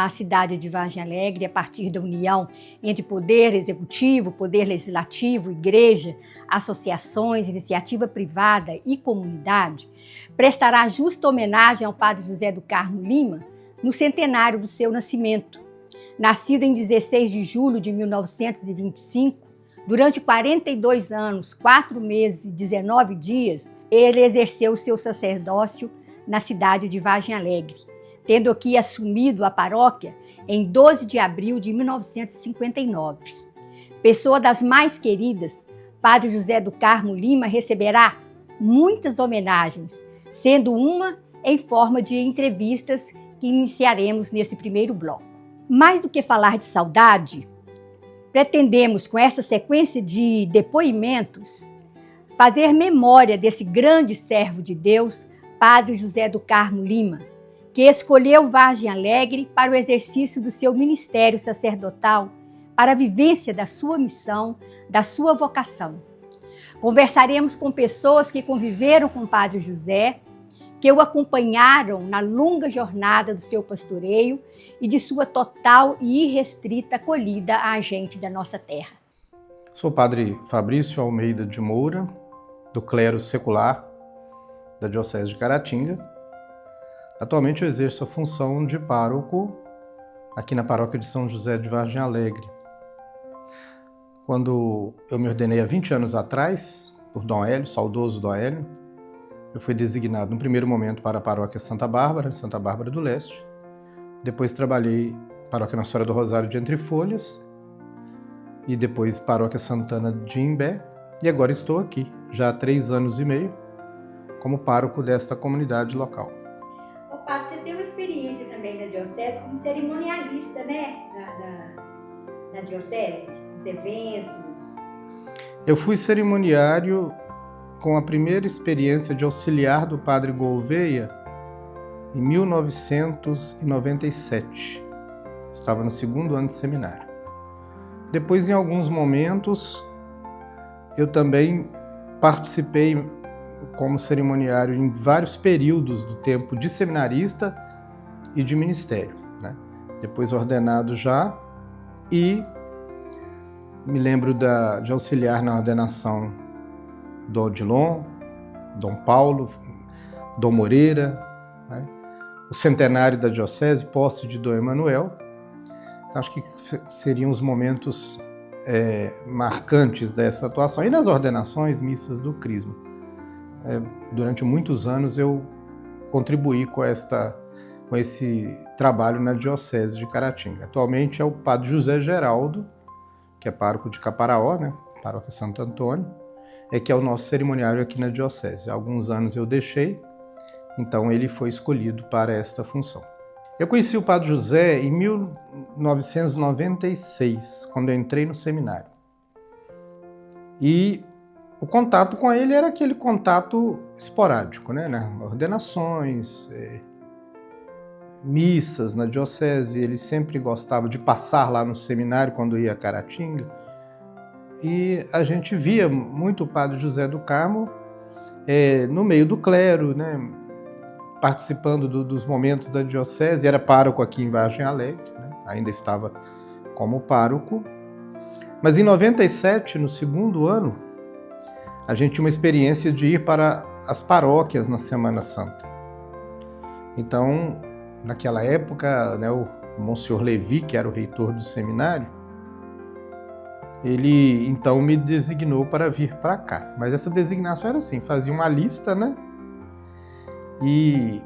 a cidade de Vargem Alegre, a partir da união entre poder executivo, poder legislativo, igreja, associações, iniciativa privada e comunidade, prestará justa homenagem ao Padre José do Carmo Lima no centenário do seu nascimento. Nascido em 16 de julho de 1925, durante 42 anos, 4 meses e 19 dias, ele exerceu o seu sacerdócio na cidade de Vargem Alegre, tendo aqui assumido a paróquia em 12 de abril de 1959. Pessoa das mais queridas, Padre José do Carmo Lima receberá muitas homenagens, sendo uma em forma de entrevistas que iniciaremos nesse primeiro bloco. Mais do que falar de saudade, pretendemos, com essa sequência de depoimentos, fazer memória desse grande servo de Deus, Padre José do Carmo Lima, que escolheu Vargem Alegre para o exercício do seu ministério sacerdotal, para a vivência da sua missão, da sua vocação. Conversaremos com pessoas que conviveram com o Padre José, que o acompanharam na longa jornada do seu pastoreio e de sua total e irrestrita acolhida à gente da nossa terra. Sou o Padre Fabrício Almeida de Moura, do clero secular da Diocese de Caratinga. Atualmente eu exerço a função de pároco aqui na paróquia de São José de Vargem Alegre. Quando eu me ordenei há 20 anos atrás, por Dom Hélio, saudoso Dom Hélio, eu fui designado no primeiro momento para a paróquia Santa Bárbara do Leste. Depois trabalhei na paróquia Nossa Senhora do Rosário de Entre Folhas e depois paróquia Santana de Imbé. E agora estou aqui, já há 3 anos e meio, como pároco desta comunidade local. Ô Padre, você teve uma experiência também na Diocese como cerimonialista, né? Na Diocese, nos eventos. Eu fui cerimoniário com a primeira experiência de auxiliar do Padre Gouveia em 1997. Estava no 2º ano de seminário. Depois, em alguns momentos, eu também participei como cerimoniário em vários períodos do tempo de seminarista e de ministério, né? Depois ordenado já, e me lembro de auxiliar na ordenação Dom Odilon, Dom Paulo, Dom Moreira, né? O centenário da Diocese, posse de Dom Emanuel. Acho que seriam os momentos marcantes dessa atuação. E nas ordenações, missas do Crisma. Durante muitos anos eu contribuí com esse trabalho na Diocese de Caratinga. Atualmente é o Padre José Geraldo, que é pároco de Caparaó, né? Paróquia Santo Antônio, que é o nosso cerimoniário aqui na Diocese. Há alguns anos eu deixei, então ele foi escolhido para esta função. Eu conheci o Padre José em 1996, quando eu entrei no seminário. E o contato com ele era aquele contato esporádico, né? Ordenações, missas na Diocese. Ele sempre gostava de passar lá no seminário quando ia a Caratinga. E a gente via muito o Padre José do Carmo no meio do clero, né? Participando dos momentos da Diocese. Era pároco aqui em Vargem Alegre, né? Ainda estava como pároco. Mas em 97, no 2º ano, a gente tinha uma experiência de ir para as paróquias na Semana Santa. Então, naquela época, né, o Monsenhor Levi, que era o reitor do seminário, ele então me designou para vir para cá. Mas essa designação era assim, fazia uma lista, né? E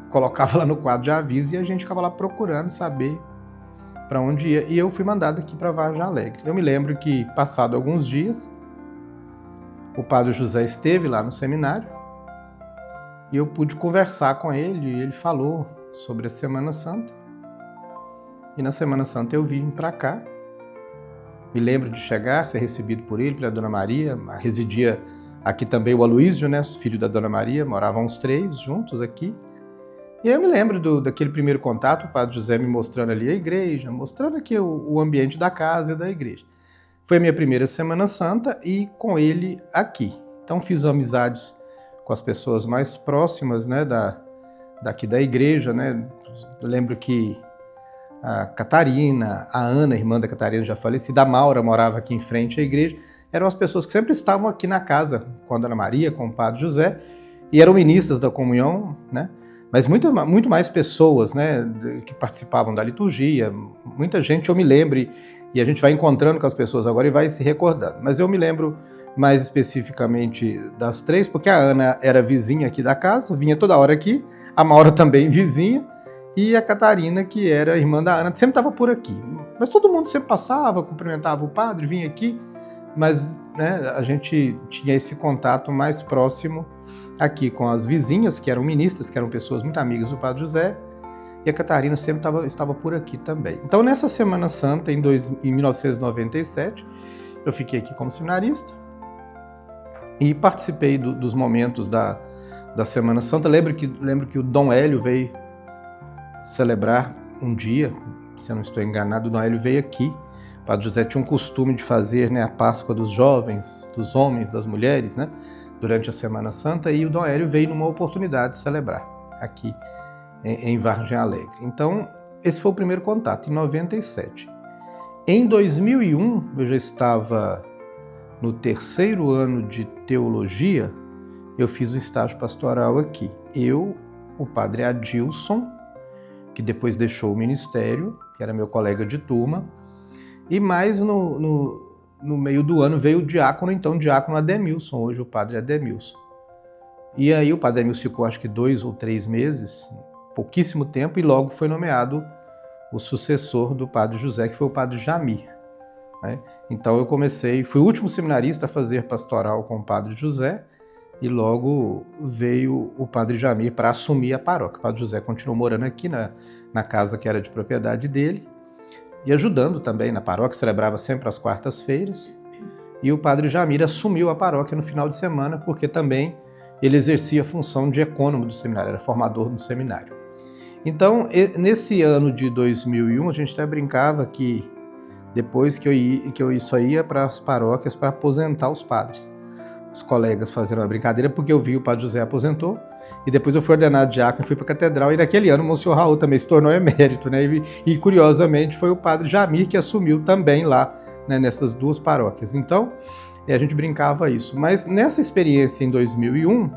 colocava lá no quadro de aviso e a gente ficava lá procurando saber para onde ia. E eu fui mandado aqui para Vargem Alegre. Eu me lembro que, passado alguns dias, o Padre José esteve lá no seminário e eu pude conversar com ele, e ele falou sobre a Semana Santa. E na Semana Santa eu vim para cá. Me lembro de chegar, ser recebido por ele, pela Dona Maria. Residia aqui também o Aloísio, né, filho da Dona Maria, moravam os 3 juntos aqui. E aí eu me lembro daquele primeiro contato, o Padre José me mostrando ali a igreja, mostrando aqui o ambiente da casa e da igreja. Foi a minha primeira Semana Santa e com ele aqui. Então fiz amizades com as pessoas mais próximas, né, daqui da igreja, né? Eu lembro que a Catarina, a Ana, irmã da Catarina já falecida, a Maura morava aqui em frente à igreja, eram as pessoas que sempre estavam aqui na casa com a Dona Maria, com o Padre José, e eram ministras da comunhão, né? Mas muito mais pessoas, né, que participavam da liturgia, muita gente, eu me lembro, e a gente vai encontrando com as pessoas agora e vai se recordando. Mas eu me lembro mais especificamente das três, porque a Ana era vizinha aqui da casa, vinha toda hora aqui, a Maura também vizinha, e a Catarina, que era irmã da Ana, sempre estava por aqui. Mas todo mundo sempre passava, cumprimentava o padre, vinha aqui, mas né, a gente tinha esse contato mais próximo aqui com as vizinhas, que eram ministras, que eram pessoas muito amigas do Padre José, e a Catarina sempre estava por aqui também. Então, nessa Semana Santa, em 1997, eu fiquei aqui como seminarista e participei dos momentos da Semana Santa. Lembro que o Dom Hélio veio celebrar um dia, se eu não estou enganado, o Dom Hélio veio aqui. O Padre José tinha um costume de fazer, né, a Páscoa dos jovens, dos homens, das mulheres, né, durante a Semana Santa, e o Dom Hélio veio numa oportunidade de celebrar aqui em Vargem Alegre. Então, esse foi o primeiro contato, em 97. Em 2001, eu já estava no 3º ano de teologia, eu fiz um estágio pastoral aqui. Eu, o padre Adilson, que depois deixou o ministério, que era meu colega de turma, e mais no meio do ano veio o diácono, então o diácono Ademilson, hoje o padre Ademilson. E aí o padre Ademilson ficou acho que 2 ou 3 meses, pouquíssimo tempo, e logo foi nomeado o sucessor do padre José, que foi o padre Jamir, né? Então eu fui o último seminarista a fazer pastoral com o padre José, e logo veio o padre Jamir para assumir a paróquia. O padre José continuou morando aqui na casa que era de propriedade dele, e ajudando também na paróquia, celebrava sempre às quartas-feiras, e o padre Jamir assumiu a paróquia no final de semana, porque também ele exercia a função de ecônomo do seminário, era formador do seminário. Então, nesse ano de 2001, a gente até brincava que depois que eu só ia para as paróquias para aposentar os padres. Os colegas faziam uma brincadeira, porque eu vi o padre José aposentou, e depois eu fui ordenado diácono, fui para a catedral, e naquele ano o Monsenhor Raul também se tornou emérito, né? E curiosamente foi o padre Jamir que assumiu também lá, né, nessas 2 paróquias. Então, a gente brincava isso. Mas nessa experiência em 2001,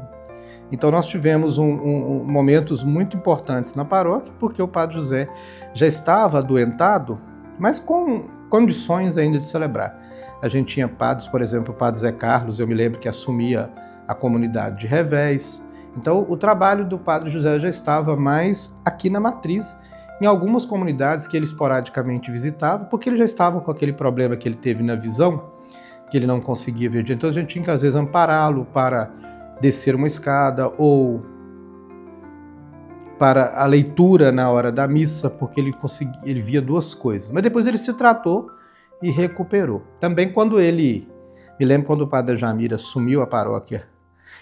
então nós tivemos momentos muito importantes na paróquia, porque o padre José já estava adoentado, mas com condições ainda de celebrar. A gente tinha padres, por exemplo, o padre Zé Carlos, eu me lembro que assumia a comunidade de Revés. Então, o trabalho do padre José já estava mais aqui na matriz, em algumas comunidades que ele esporadicamente visitava, porque ele já estava com aquele problema que ele teve na visão, que ele não conseguia ver. Então, a gente tinha que, às vezes, ampará-lo para descer uma escada ou para a leitura na hora da missa, porque ele via 2 coisas. Mas depois ele se tratou e recuperou. Também me lembro quando o padre Jamir assumiu a paróquia,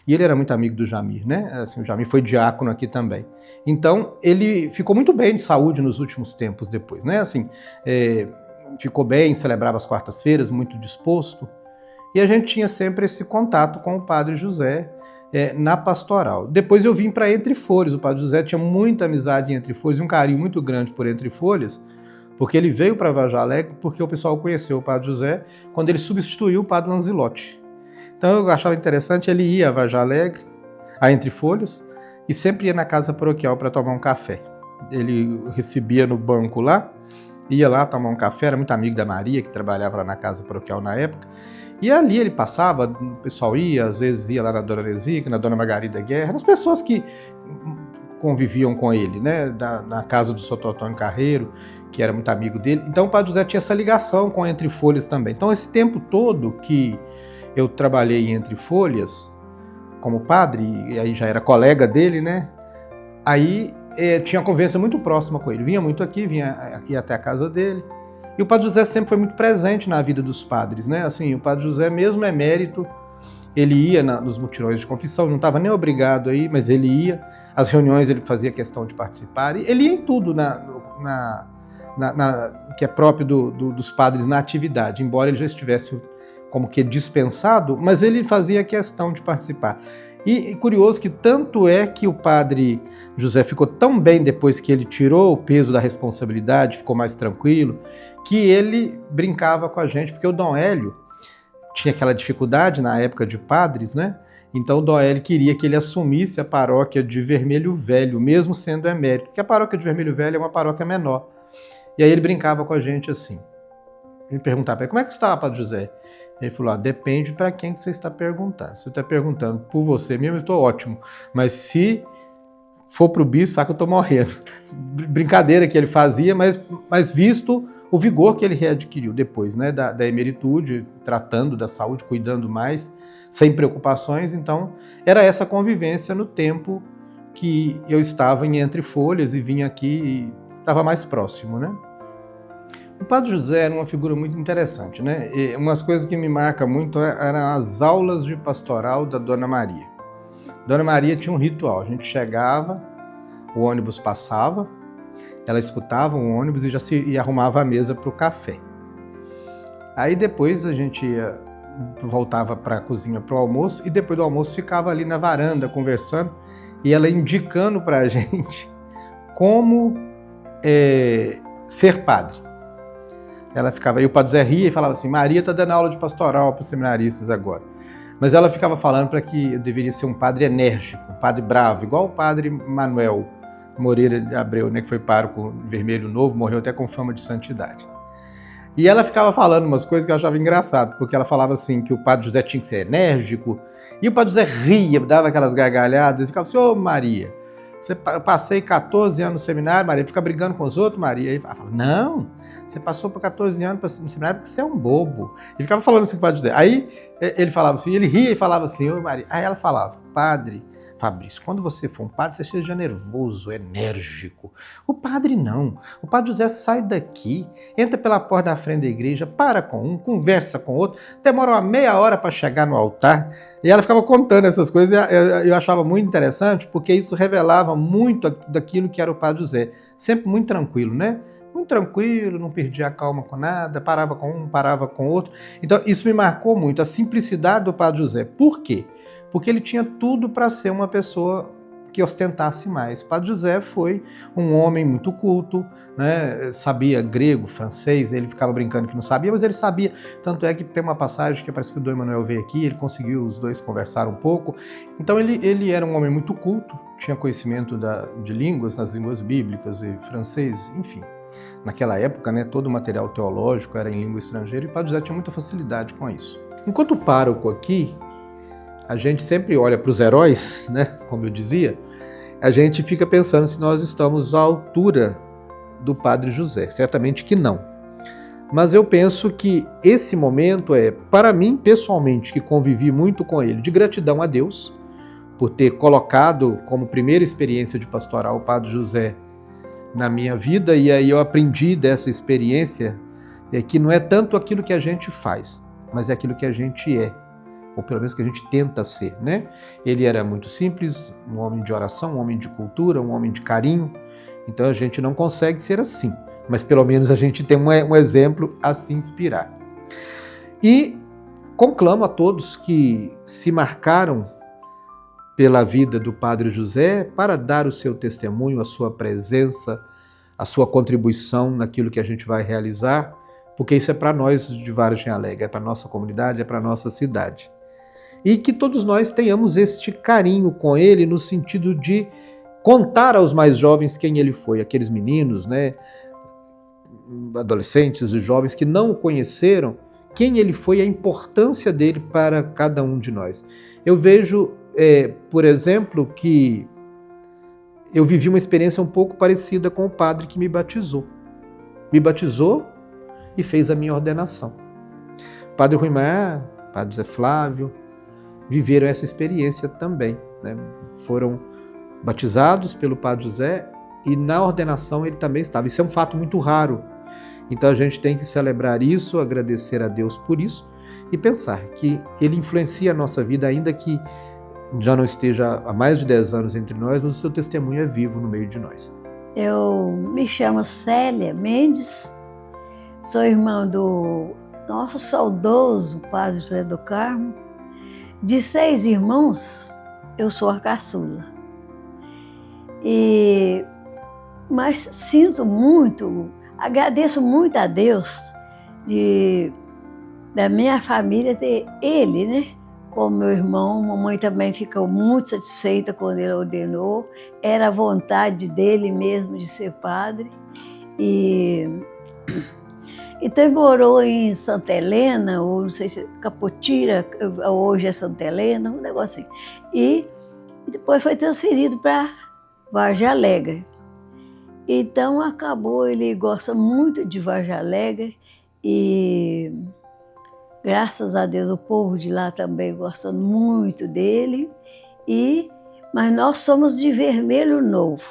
e ele era muito amigo do Jamir, né? Assim, o Jamir foi diácono aqui também. Então, ele ficou muito bem de saúde nos últimos tempos depois, né? Assim, ficou bem, celebrava as quartas-feiras, muito disposto. E a gente tinha sempre esse contato com o padre José na pastoral. Depois eu vim para Entre Folhas. O padre José tinha muita amizade em Entre Folhas e um carinho muito grande por Entre Folhas, porque ele veio para Vargem Alegre porque o pessoal conheceu o padre José quando ele substituiu o padre Lanzilotti. Então eu achava interessante, ele ia a Vargem Alegre, a Entre Folhas, e sempre ia na casa paroquial para tomar um café. Ele recebia no banco lá, ia lá tomar um café, era muito amigo da Maria, que trabalhava lá na casa paroquial na época, e ali ele passava, o pessoal ia, às vezes ia lá na Dona Lesica, na Dona Margarida Guerra, as pessoas que conviviam com ele, né, na casa do Souto Antônio Carreiro, que era muito amigo dele. Então o padre José tinha essa ligação com Entre Folhas também. Então esse tempo todo que eu trabalhei em Entre Folhas como padre, e aí já era colega dele, né, aí tinha convivência muito próxima com ele. Vinha muito aqui, ia até a casa dele. E o padre José sempre foi muito presente na vida dos padres, né? Assim, o padre José, mesmo emérito, ele ia nos mutirões de confissão, não estava nem obrigado aí, mas ele ia. As reuniões ele fazia questão de participar. Ele ia em tudo que é próprio dos padres na atividade, embora ele já estivesse como que dispensado, mas ele fazia questão de participar. E curioso que tanto é que o padre José ficou tão bem depois que ele tirou o peso da responsabilidade, ficou mais tranquilo, que ele brincava com a gente, porque o Dom Hélio tinha aquela dificuldade na época de padres, né? Então o Dom Hélio queria que ele assumisse a paróquia de Vermelho Velho, mesmo sendo emérito, porque a paróquia de Vermelho Velho é uma paróquia menor. E aí ele brincava com a gente assim, me perguntava para ele, como é que está, padre José? Ele falou, depende para quem que você está perguntando. Se você está perguntando por você mesmo, eu estou ótimo. Mas se for para o bispo, fala que eu estou morrendo. Brincadeira que ele fazia, mas visto o vigor que ele readquiriu depois, né, da emeritude, tratando da saúde, cuidando mais, sem preocupações. Então, era essa convivência no tempo que eu estava em Entre Folhas e vinha aqui e estava mais próximo, né? O padre José era uma figura muito interessante, né? E umas coisas que me marcam muito eram as aulas de pastoral da Dona Maria. Dona Maria tinha um ritual. A gente chegava, o ônibus passava, ela escutava o ônibus e já se arrumava a mesa para o café. Aí depois a gente voltava para a cozinha para o almoço e depois do almoço ficava ali na varanda conversando e ela indicando para a gente como ser padre. Ela ficava, e o padre Zé ria e falava assim, Maria está dando aula de pastoral para os seminaristas agora. Mas ela ficava falando para que eu deveria ser um padre enérgico, um padre bravo, igual o padre Manuel Moreira de Abreu, né, que foi pároco Vermelho Novo, morreu até com fama de santidade. E ela ficava falando umas coisas que eu achava engraçado, porque ela falava assim que o padre José tinha que ser enérgico, e o padre José ria, dava aquelas gargalhadas, e ficava assim, ô Maria, eu passei 14 anos no seminário, Maria, fica brigando com os outros, Maria. Aí ela fala, não, você passou por 14 anos no seminário porque você é um bobo. E ficava falando assim com o padre José. Aí ele falava assim, ele ria e falava assim, ô Maria. Aí ela falava, padre Fabrício, quando você for um padre, você seja nervoso, enérgico. O padre não. O padre José sai daqui, entra pela porta da frente da igreja, para com um, conversa com outro, demora uma meia hora para chegar no altar. E ela ficava contando essas coisas e eu achava muito interessante, porque isso revelava muito daquilo que era o padre José. Sempre muito tranquilo, né? Muito tranquilo, não perdia a calma com nada, parava com um, parava com outro. Então isso me marcou muito, a simplicidade do padre José. Por quê? Porque ele tinha tudo para ser uma pessoa que ostentasse mais. O padre José foi um homem muito culto, né? Sabia grego, francês, ele ficava brincando que não sabia, mas ele sabia. Tanto é que tem uma passagem que parece que o Dom Emanuel veio aqui, ele conseguiu os dois conversar um pouco. Então ele era um homem muito culto, tinha conhecimento de línguas, nas línguas bíblicas e francês, enfim. Naquela época, né, todo o material teológico era em língua estrangeira e o padre José tinha muita facilidade com isso. Enquanto pároco aqui, a gente sempre olha para os heróis, né? Como eu dizia, a gente fica pensando se nós estamos à altura do padre José. Certamente que não. Mas eu penso que esse momento para mim, pessoalmente, que convivi muito com ele, de gratidão a Deus, por ter colocado como primeira experiência de pastoral o padre José na minha vida, e aí eu aprendi dessa experiência que não é tanto aquilo que a gente faz, mas é aquilo que a gente é. Ou pelo menos que a gente tenta ser, né? Ele era muito simples, um homem de oração, um homem de cultura, um homem de carinho. Então a gente não consegue ser assim, mas pelo menos a gente tem um exemplo a se inspirar. E conclamo a todos que se marcaram pela vida do Padre José para dar o seu testemunho, a sua presença, a sua contribuição naquilo que a gente vai realizar, porque isso é para nós de Vargem Alegre, é para a nossa comunidade, é para a nossa cidade. E que todos nós tenhamos este carinho com ele no sentido de contar aos mais jovens quem ele foi, aqueles meninos, né, adolescentes e jovens que não o conheceram, quem ele foi e a importância dele para cada um de nós. Eu vejo, por exemplo, que eu vivi uma experiência um pouco parecida com o padre que me batizou. Me batizou e fez a minha ordenação. Padre Ruimar, Padre Zé Flávio, viveram essa experiência também, né? Foram batizados pelo Padre José e na ordenação ele também estava. Isso é um fato muito raro. Então a gente tem que celebrar isso, agradecer a Deus por isso e pensar que ele influencia a nossa vida, ainda que já não esteja há mais de 10 anos entre nós, mas o seu testemunho é vivo no meio de nós. Eu me chamo Célia Mendes, sou irmã do nosso saudoso Padre José do Carmo. De 6 irmãos, eu sou a caçula. Mas sinto muito, agradeço muito a Deus da minha família ter ele, né? Como meu irmão, mamãe também ficou muito satisfeita quando ele ordenou. Era a vontade dele mesmo de ser padre. Então ele morou em Santa Helena, ou não sei se Capotira, hoje é Santa Helena, um negócio assim. E depois foi transferido para Vargem Alegre. Então acabou, ele gosta muito de Vargem Alegre e graças a Deus o povo de lá também gosta muito dele. Mas nós somos de Vermelho Novo.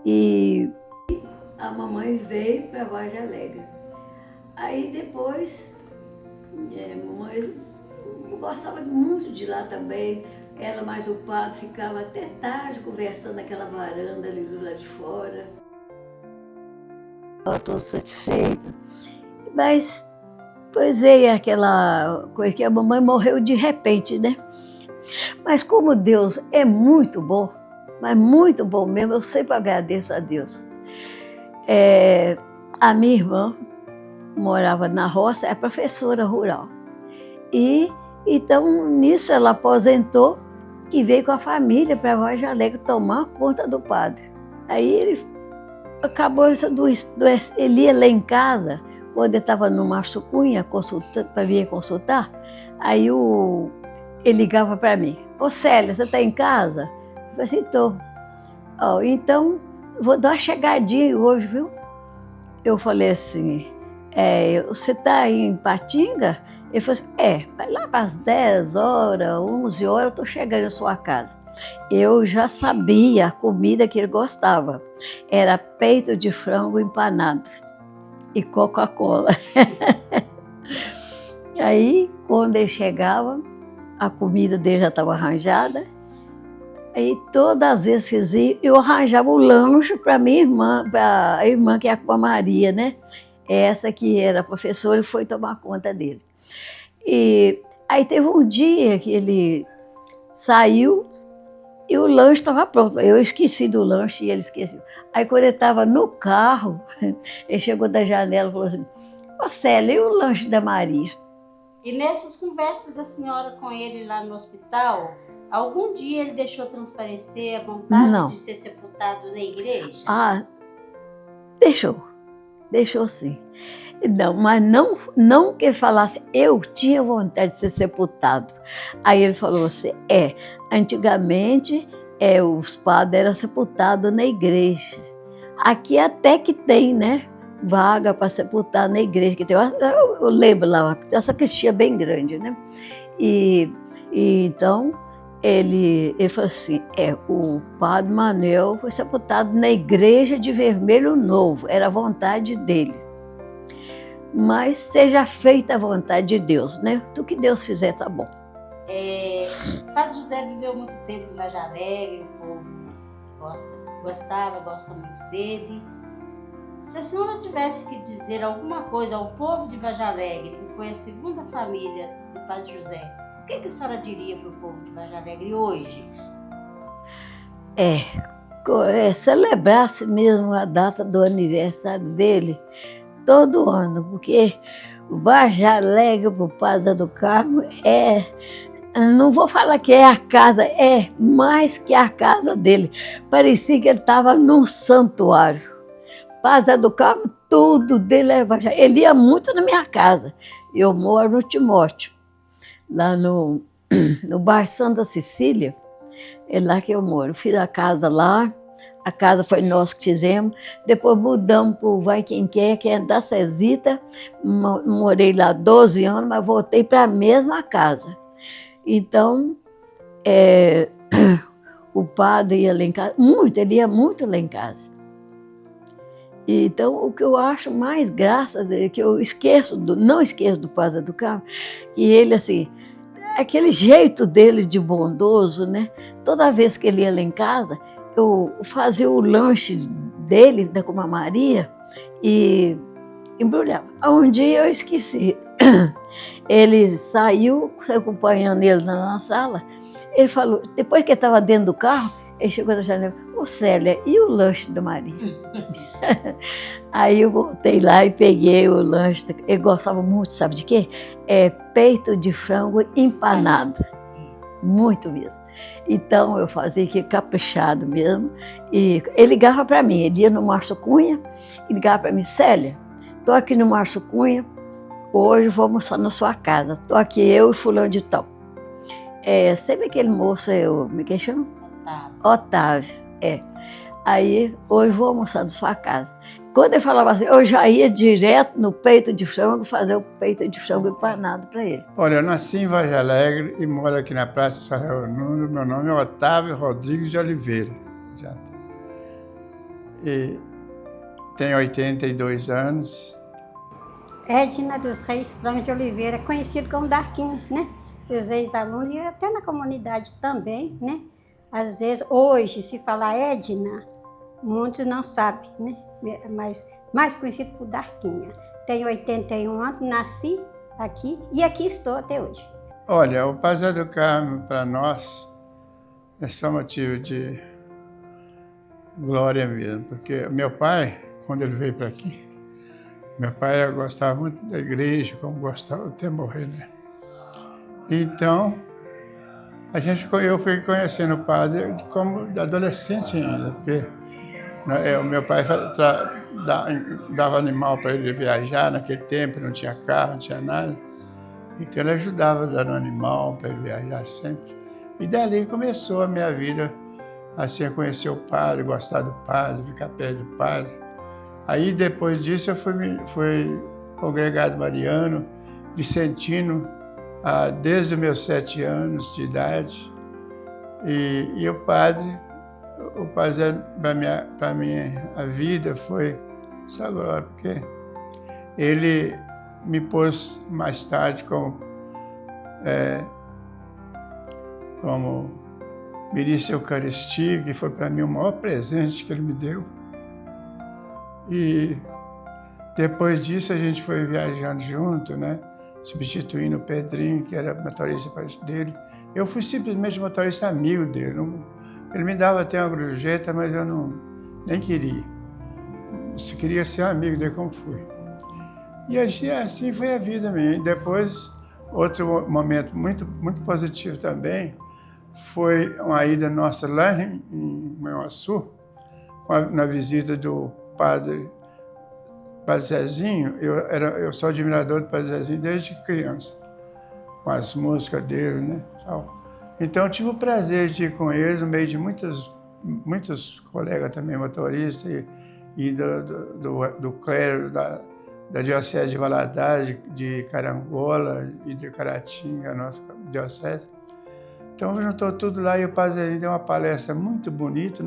E a mamãe veio para Vargem Alegre. Aí depois, mamãe gostava muito de lá também. Ela mais o padre ficava até tarde conversando naquela varanda ali do lado de fora. Estava todo satisfeita. Mas depois veio aquela coisa que a mamãe morreu de repente, né? Mas como Deus é muito bom, mas muito bom mesmo, eu sempre agradeço a Deus. A minha irmã morava na roça, é professora rural. Então, nisso ela aposentou e veio com a família para Vargem Alegre tomar conta do padre. Aí ele acabou isso ele ia lá em casa, quando ele estava no Márcio Cunha, para vir consultar, aí ele ligava para mim: "Ô Célia, você está em casa?" Eu falei assim: "Estou." Então, vou dar uma chegadinha hoje, viu? Eu falei assim: "Você está em Patinga?" Ele falou assim: vai lá para as 10 horas, 11 horas, eu estou chegando na sua casa. Eu já sabia a comida que ele gostava. Era peito de frango empanado e Coca-Cola. Aí, quando ele chegava, a comida dele já estava arranjada. Aí, todas as vezes que eu arranjava o lanche para minha irmã, para a irmã que é a Maria, né? Essa que era professora e foi tomar conta dele. E aí teve um dia que ele saiu e o lanche estava pronto. Eu esqueci do lanche e ele esqueceu. Aí quando ele estava no carro, ele chegou da janela e falou assim: "Ô Célia, e o lanche da Maria?" E nessas conversas da senhora com ele lá no hospital, algum dia ele deixou transparecer a vontade de ser sepultado na igreja? Deixou sim. Não, mas não que ele falasse, eu tinha vontade de ser sepultado. Aí ele falou assim: antigamente os padres eram sepultados na igreja. Aqui até que tem, né, vaga para sepultar na igreja. Que tem, eu lembro lá, tem essa cristia bem grande, né? E então ele falou assim: o padre Manuel foi sepultado na igreja de Vermelho Novo, era a vontade dele. Mas seja feita a vontade de Deus, né? Tudo que Deus fizer tá bom. O Padre José viveu muito tempo em Vargem Alegre, o povo gosta muito dele. Se a senhora tivesse que dizer alguma coisa ao povo de Vargem Alegre, que foi a segunda família do Padre José, o que a senhora diria para o povo de Vargem Alegre hoje? Celebrasse mesmo a data do aniversário dele todo ano, porque Vargem Alegre para o Padre do Carmo não vou falar que é a casa, é mais que a casa dele. Parecia que ele estava num santuário. Padre do Carmo, tudo dele é Vargem Alegre. Ele ia muito na minha casa. Eu moro no Timóteo, lá no bairro Santa Cecília, é lá que eu moro. Eu fiz a casa lá. A casa foi nós que fizemos, depois mudamos para o Vai Quem Quer, que é da Cesita, morei lá 12 anos, mas voltei para a mesma casa. Então, o padre ia lá em casa, ele ia muito lá em casa. Então, o que eu acho mais graça, que eu não esqueço do Padre do Carmo, e ele assim, aquele jeito dele de bondoso, né? Toda vez que ele ia lá em casa, eu fazia o lanche dele, com a Maria, e embrulhava. Um dia eu esqueci. Ele saiu, acompanhando ele na sala. Ele falou, depois que ele estava dentro do carro, ele chegou na janela, ô Célia, e o lanche da Maria? Aí eu voltei lá e peguei o lanche. Ele gostava muito, sabe de quê? Peito de frango empanado. Muito mesmo. Então eu fazia aqui caprichado mesmo. E ele ligava para mim, ele ia no Márcio Cunha e ligava para mim, Célia, estou aqui no Márcio Cunha, hoje vou almoçar na sua casa. Estou aqui eu e fulano de tal. Sempre aquele moço, como é que chama? Otávio. Aí, hoje vou almoçar na sua casa. Quando ele falava assim, eu já ia direto no peito de frango fazer o peito de frango empanado para ele. Olha, eu nasci em Vargem Alegre e moro aqui na Praça Sarraúno. Meu nome é Otávio Rodrigues de Oliveira. E tenho 82 anos. Edna dos Reis Franco de Oliveira, conhecido como Darquinho, né? Os ex-alunos e até na comunidade também, né? Às vezes, hoje, se falar Edna, muitos não sabem, né? Mas mais conhecido por Darquinha. Tenho 81 anos, nasci aqui e aqui estou até hoje. Olha, o Paz do Carmo, para nós, é só motivo de glória mesmo, porque meu pai, quando ele veio para aqui, meu pai gostava muito da igreja, como gostava até morrer, né? Então, eu fui conhecendo o padre como adolescente ainda, porque o meu pai dava animal para ele viajar naquele tempo, não tinha carro, não tinha nada. Então ele ajudava dando animal para ele viajar sempre. E dali começou a minha vida, assim, a conhecer o padre, gostar do padre, ficar perto do padre. Aí depois disso eu fui congregado mariano, vicentino, desde os meus 7 anos de idade. E o padre para mim, a vida foi só glória, porque ele me pôs mais tarde como ministro da Eucaristia, que foi para mim o maior presente que ele me deu. E depois disso a gente foi viajando junto, né? Substituindo o Pedrinho, que era motorista dele. Eu fui simplesmente motorista amigo dele. Ele me dava até uma gorjeta, mas eu nem queria. Eu queria ser um amigo dele como fui. E assim foi a vida minha. E depois, outro momento muito, muito positivo também, foi uma ida nossa lá em Manhuaçu, na visita do padre Zezinho. Eu sou admirador do padre Zezinho desde criança, com as músicas dele, né? Então eu tive o prazer de ir com eles, no meio de muitos colegas também motoristas e do clero da Diocese de Valadares, de Carangola e de Caratinga, a nossa diocese. Então juntou tudo lá e o padre Zezinho deu uma palestra muito bonita.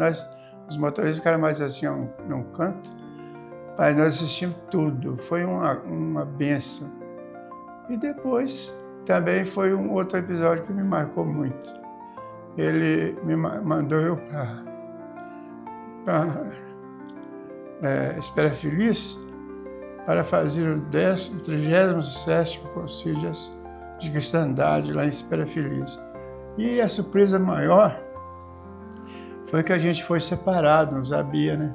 Os motoristas ficaram mais assim num canto, mas nós assistimos tudo. Foi uma bênção. E depois também foi um outro episódio que me marcou muito. Ele me mandou eu para Espera Feliz para fazer o 37º Concílio de Cristandade lá em Espera Feliz. E a surpresa maior foi que a gente foi separado, não sabia, né?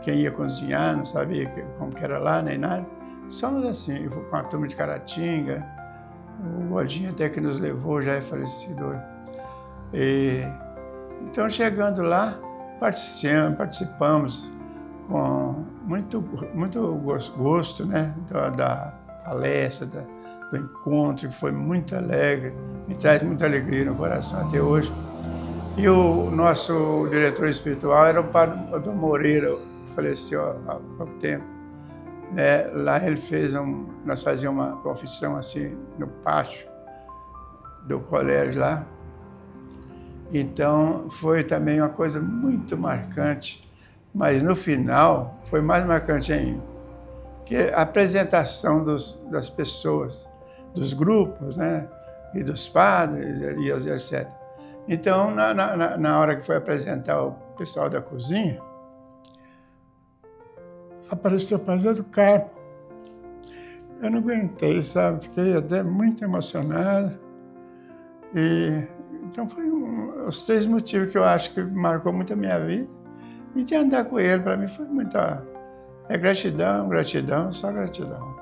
Quem ia cozinhar, não sabia como que era lá, nem nada. Somos assim, com a turma de Caratinga, o Gordinho até que nos levou, já é falecido hoje. Então, chegando lá, participamos com muito gosto, né, da palestra, do encontro, que foi muito alegre, me traz muita alegria no coração até hoje. E o nosso diretor espiritual era o padre Dom Moreira, que faleceu há pouco tempo. Né? Lá ele nós fazíamos uma confissão assim no pátio do colégio lá. Então foi também uma coisa muito marcante, mas no final foi mais marcante ainda, que a apresentação das pessoas, dos grupos, né? E dos padres e etc. Então na hora que foi apresentar o pessoal da cozinha, apareceu o Paz do Carmo. eu não aguentei, sabe? Fiquei até muito emocionado. Então foi os 3 motivos que eu acho que marcou muito a minha vida. E de andar com ele, para mim, foi muita... gratidão, gratidão, só gratidão.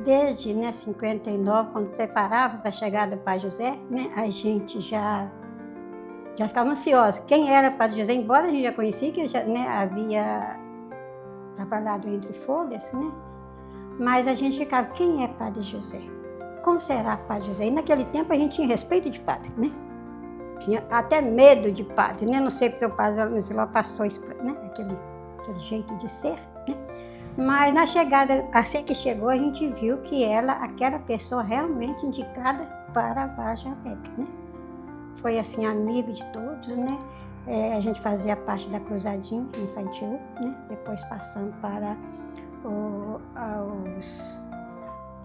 Desde 59, quando preparava para a chegada do Padre José, né, a gente já ficava ansiosa. Quem era Padre José, embora a gente já conhecia, que já, né, havia trabalhado entre folhas, né? Mas a gente ficava, quem é Padre José? Como será Padre José? E naquele tempo a gente tinha respeito de padre, né? Tinha até medo de padre, né? Não sei porque o Padre Ziló passou isso, né? Aquele jeito de ser, né? Mas na chegada, assim que chegou, a gente viu que aquela pessoa realmente indicada para a Vargem Alegre, né? Foi assim, amigo de todos, né? A gente fazia parte da cruzadinha infantil, né? Depois passando para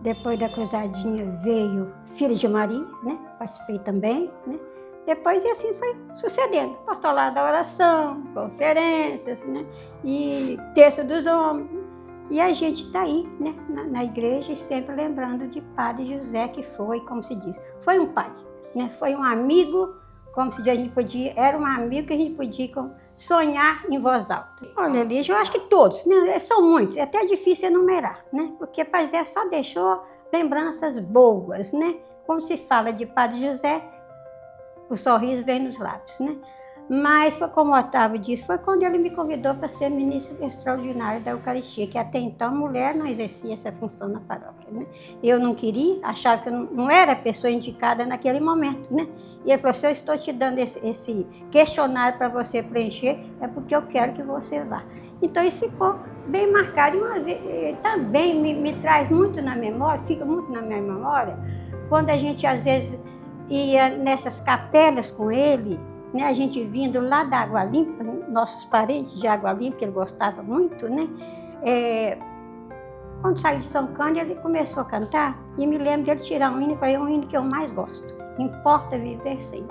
depois da cruzadinha veio Filho de Maria, né? Participei também, né? Depois, e assim foi sucedendo. Apostolado da oração, conferências, né? E texto dos homens. E a gente está aí, né? Na igreja, e sempre lembrando de Padre José, que foi, como se diz, foi um pai, né? Foi um amigo, como se diz, a gente podia, era um amigo que a gente podia sonhar em voz alta. Olha, Lígia, eu acho que todos, né? São muitos, é até difícil enumerar, né? Porque Padre José só deixou lembranças boas, né? Como se fala de Padre José, o sorriso vem nos lábios, né? Mas, foi como o Otávio disse, foi quando ele me convidou para ser ministro extraordinário da Eucaristia, que até então a mulher não exercia essa função na paróquia, né? Eu não queria, achava que eu não era a pessoa indicada naquele momento, né? E ele falou, se eu estou te dando esse questionário para você preencher, é porque eu quero que você vá. Então isso ficou bem marcado. E uma vez, também me traz muito na memória, fica muito na minha memória, quando a gente às vezes ia nessas capelas com ele, né, a gente vindo lá da Água Limpa, nossos parentes de Água Limpa, que ele gostava muito, né? Quando saiu de São Cândido, ele começou a cantar, e me lembro dele tirar um hino, foi um hino que eu mais gosto, Importa Viver, Senhor.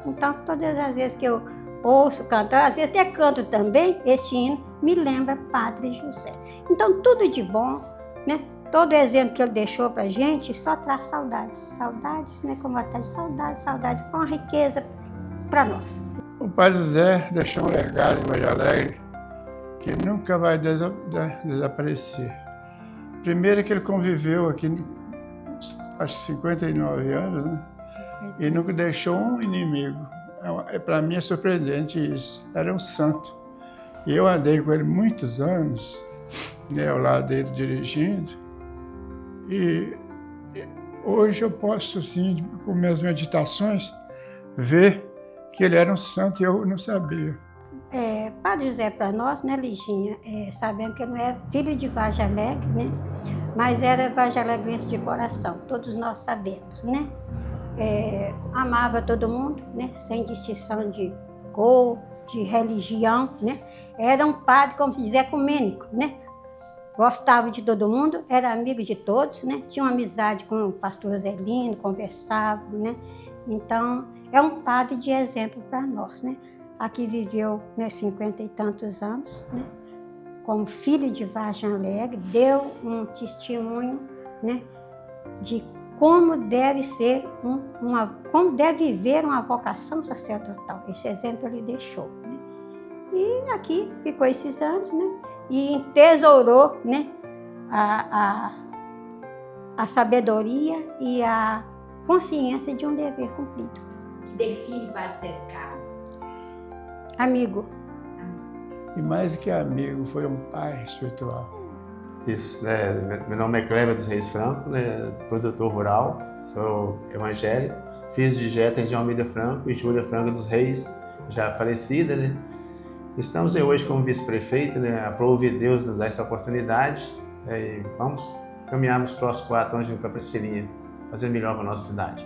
Então, todas as vezes que eu ouço cantar, às vezes até canto também, esse hino me lembra Padre José. Então, tudo de bom, né? Todo exemplo que ele deixou para a gente só traz saudades. Saudades, né? Como a tarde, saudades com a riqueza para nós. O Padre José deixou um legado em Vargem Alegre que nunca vai desaparecer. Primeiro que ele conviveu aqui, acho que 59 anos, né? E nunca deixou um inimigo. Para mim é surpreendente isso. Era um santo. E eu andei com ele muitos anos, né, ao lado dele dirigindo. E hoje eu posso, assim, com minhas meditações, ver que ele era um santo e eu não sabia. Padre José para nós, né, Liginha, sabemos que ele não é filho de Vargem Alegre, né, mas era vargem-alegrense de coração, todos nós sabemos, né. Amava todo mundo, né, sem distinção de cor, de religião, né. Era um padre, como se diz, ecumênico, né. Gostava de todo mundo, era amigo de todos, né, tinha uma amizade com o pastor Zelino, conversava, né. Então, é um padre de exemplo para nós, né? Aqui viveu, né, 50 e tantos anos, né? Como filho de Vargem Alegre, deu um testemunho, né, de como deve ser como deve viver uma vocação sacerdotal. Esse exemplo ele deixou, né? E aqui ficou esses anos, né? E entesourou, né, a sabedoria e a consciência de um dever cumprido. Que define Padre Zé Carlos? Amigo. E mais que amigo, foi um pai espiritual. Isso, meu nome é Cleber dos Reis Franco, né, produtor rural, sou evangélico, filho de Jéter de Almeida Franco e Júlia Franco dos Reis, já falecida, né. Estamos hoje como vice-prefeito, né, aprove Deus nos dar essa oportunidade, e vamos caminhar nos próximos 4 anos de Capriceirinha, fazer melhor para a nossa cidade.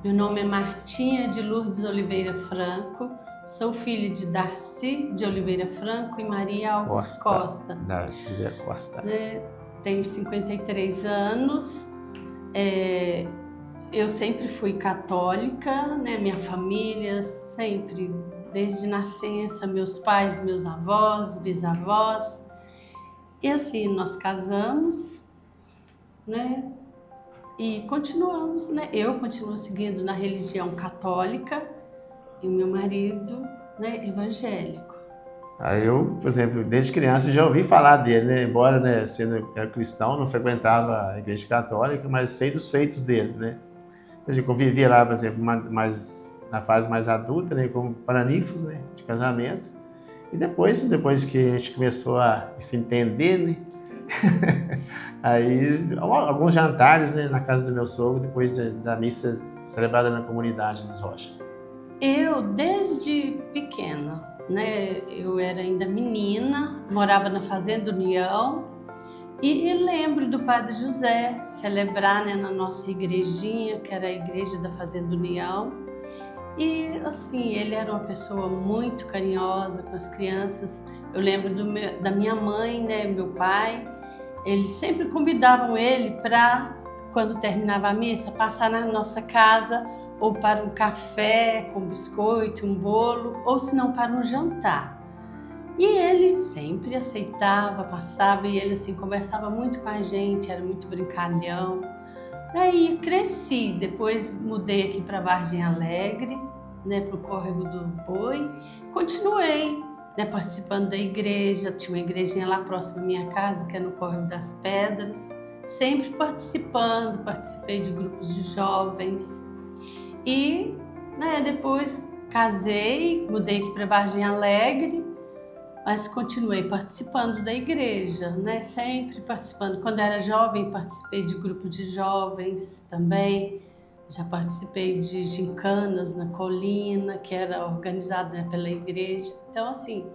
Meu nome é Martinha de Lourdes Oliveira Franco, sou filha de Darcy de Oliveira Franco e Maria Alves Costa. Darcy de Costa. Tenho 53 anos, eu sempre fui católica, né? Minha família sempre, desde nascença, meus pais, meus avós, bisavós. E assim, nós casamos, né? E continuamos, né? Eu continuo seguindo na religião católica e o meu marido, né, evangélico. Aí eu, por exemplo, desde criança já ouvi falar dele, né? Embora, né, sendo cristão, não frequentava a igreja católica, mas sei dos feitos dele, né? Eu convivia lá, por exemplo, na fase mais adulta, né, como paraninfos, né, de casamento. E depois que a gente começou a se entender, né? Aí, alguns jantares, né, na casa do meu sogro, depois da missa celebrada na comunidade dos Rocha. Eu, desde pequena, né, eu era ainda menina, morava na Fazenda União e lembro do Padre José celebrar, né, na nossa igrejinha, que era a igreja da Fazenda União. E assim, ele era uma pessoa muito carinhosa com as crianças. Eu lembro da minha mãe, né, meu pai, eles sempre convidavam ele para, quando terminava a missa, passar na nossa casa ou para um café com biscoito, um bolo, ou se não para um jantar. E ele sempre aceitava, passava, e ele assim conversava muito com a gente, era muito brincalhão. Aí cresci, depois mudei aqui para Vargem Alegre, né, para o Córrego do Boi, continuei, né, participando da igreja, tinha uma igrejinha lá próximo da minha casa, que é no Córrego das Pedras, sempre participando, participei de grupos de jovens e, né, depois casei, mudei aqui para Vargem Alegre, mas continuei participando da igreja, né, sempre participando. Quando era jovem, participei de grupo de jovens também, já participei de gincanas na colina, que era organizado, né, pela igreja. Então, assim,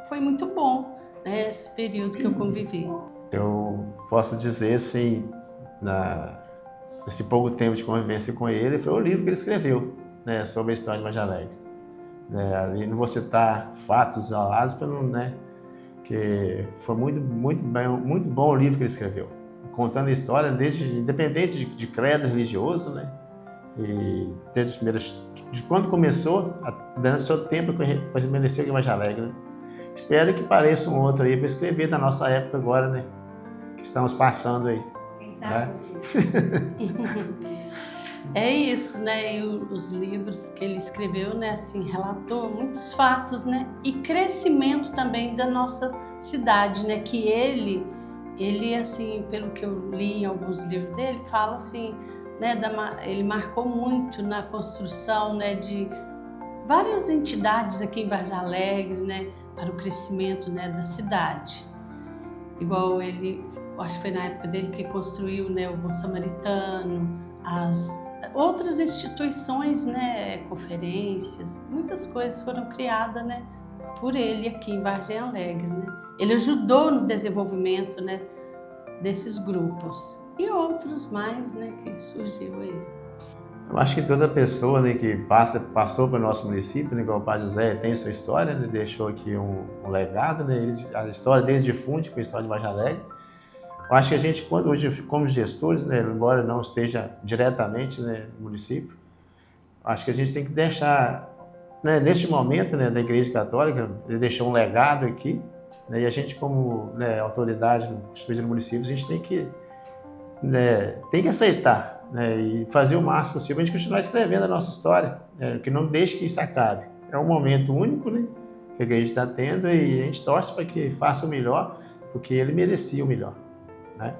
foi muito bom, né, esse período que eu convivi. Eu posso dizer, assim, nesse pouco tempo de convivência com ele, foi o livro que ele escreveu, né, sobre a história de Vargem Alegre. Ali não vou citar fatos isolados, para não, né, que foi muito bom o livro que ele escreveu, contando a história independente de credo religioso, né, e desde as primeiras, de quando começou, durante o seu tempo para permanecer aqui em Vargem Alegre, né. Espero que pareça um outro aí para escrever da nossa época agora, né, que estamos passando aí. Quem sabe? Né? É isso, né? E os livros que ele escreveu, né, assim, relatou muitos fatos, né, e crescimento também da nossa cidade, né, que ele assim, pelo que eu li em alguns livros dele, fala assim, né, ele marcou muito na construção, né, de várias entidades aqui em Vargem Alegre, né, para o crescimento, né, da cidade. Igual ele, acho que foi na época dele que construiu, né, o Bom Samaritano, as outras instituições, né, conferências, muitas coisas foram criadas, né, por ele aqui em Vargem Alegre, né. Ele ajudou no desenvolvimento, né, desses grupos e outros mais, né, que surgiu aí. Eu acho que toda pessoa, né, que passou pelo nosso município, né, igual o Padre José, tem sua história, né, deixou aqui um legado, né, a história desde difunde com a história de Vargem Alegre. Eu acho que a gente, hoje, como gestores, né, embora não esteja diretamente, né, no município, acho que a gente tem que deixar, né, neste momento, né, da Igreja Católica, ele deixou um legado aqui, né, e a gente, como, né, autoridade no município, a gente tem que aceitar, né, e fazer o máximo possível para a gente continuar escrevendo a nossa história, né, que não deixe que isso acabe. É um momento único, né, que a Igreja está tendo e a gente torce para que faça o melhor, porque ele merecia o melhor. Né?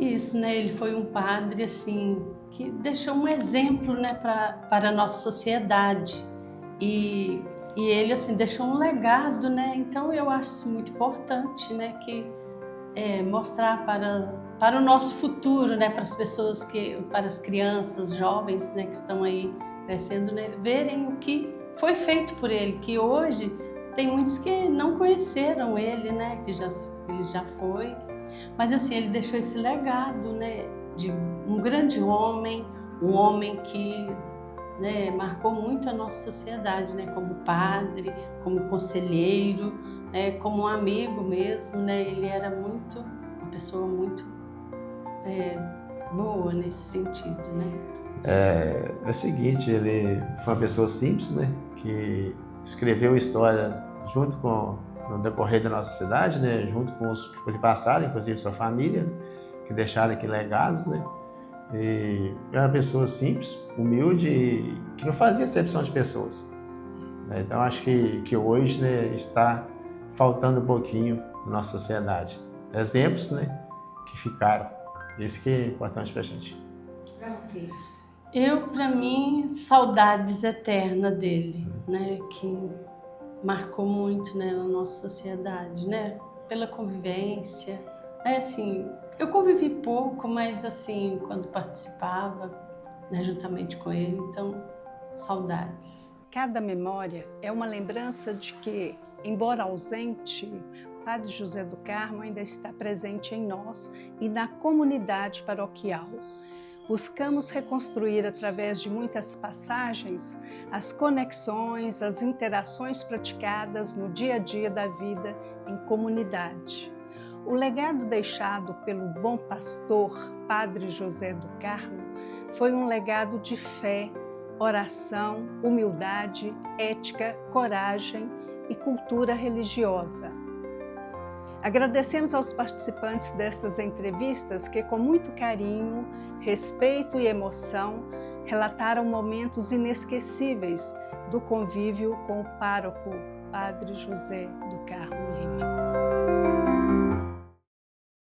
Isso, né? Ele foi um padre assim que deixou um exemplo, né, para a nossa sociedade e ele assim deixou um legado, né? Então eu acho isso muito importante, né, que mostrar para o nosso futuro, né, para as pessoas para as crianças, jovens, né, que estão aí crescendo, né, verem o que foi feito por ele, que hoje tem muitos que não conheceram ele, né, que ele já foi, mas assim, ele deixou esse legado, né, de um grande homem, um homem que, né, marcou muito a nossa sociedade, né, como padre, como conselheiro, né, como um amigo mesmo, né, ele era uma pessoa muito boa nesse sentido, né. É o seguinte, ele foi uma pessoa simples, né, que escreveu a história junto com no decorrer da nossa cidade, né, junto com os que passaram, inclusive sua família, que deixaram aqui legados, né? E eu era uma pessoa simples, humilde e que não fazia acepção de pessoas. Então acho que hoje, né, está faltando um pouquinho na nossa sociedade. Exemplos, né, que ficaram. Isso que é importante para a gente. Para você? Para mim, saudades eternas dele, né, que marcou muito, né, na nossa sociedade, né, pela convivência. Assim, eu convivi pouco, mas assim, quando participava, né, juntamente com ele, então, saudades. Cada memória é uma lembrança de que, embora ausente, o Padre José do Carmo ainda está presente em nós e na comunidade paroquial. Buscamos reconstruir, através de muitas passagens, as conexões, as interações praticadas no dia a dia da vida em comunidade. O legado deixado pelo bom pastor Padre José do Carmo foi um legado de fé, oração, humildade, ética, coragem e cultura religiosa. Agradecemos aos participantes destas entrevistas que, com muito carinho, respeito e emoção, relataram momentos inesquecíveis do convívio com o pároco Padre José do Carmo Lima.